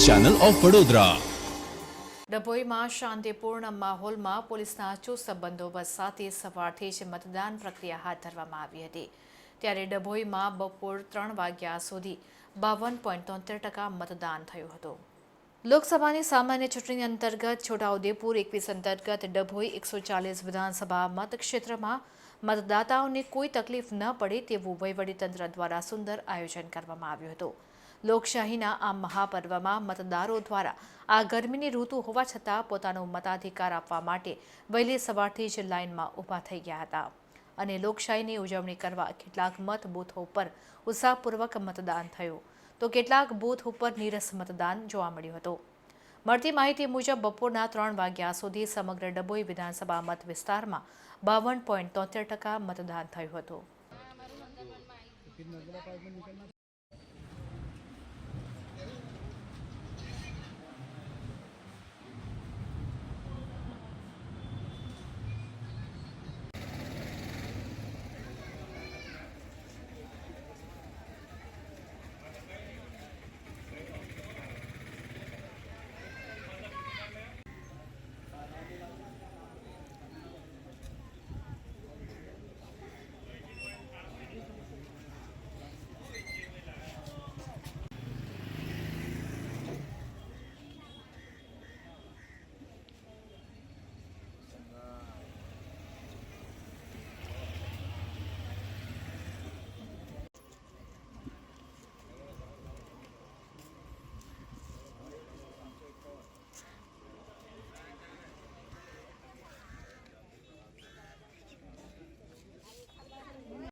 Channel of Vadodara. ડભોઈમાં શાંતિપૂર્ણ માહોલમાં પોલીસના ચુસ્ત બંદોબસ્ત સાથે સવારથી જ મતદાન પ્રક્રિયા હાથ ધરવામાં આવી હતી। ત્યારે ડભોઈમાં બપોર 3 વાગ્યા સુધી 52.73% મતદાન થયું હતું। લોકસભાની સામાન્ય ચૂંટણી અંતર્ગત છોટાઉદેપુર 21 અંતર્ગત ડભોઈ 140 વિધાનસભા મતક્ષેત્રમાં મતદાતાઓને કોઈ તકલીફ ન પડે તેવું વહીવટીતંત્ર દ્વારા સુંદર આયોજન કરવામાં આવ્યું હતું। લોકશાહીના આ મહાપર્વમાં મતદારો દ્વારા આ ગરમીની ઋતુ હોવા છતાં પોતાનો મતાધિકાર આપવા માટે વહેલી સવારથી જ લાઇનમાં ઊભા થઈ ગયા હતા અને લોકશાહીની ઉજવણી કરવા કેટલાક મત બૂથો પર ઉત્સાહપૂર્વક મતદાન થયું તો કેટલાક બૂથ ઉપર નીરસ મતદાન જોવા મળ્યું હતું। મળતી માહિતી મુજબ બપોરના 3 વાગ્યા સુધી સમગ્ર ડભોઈ વિધાનસભા મત વિસ્તારમાં 52.73% મતદાન થયું હતું।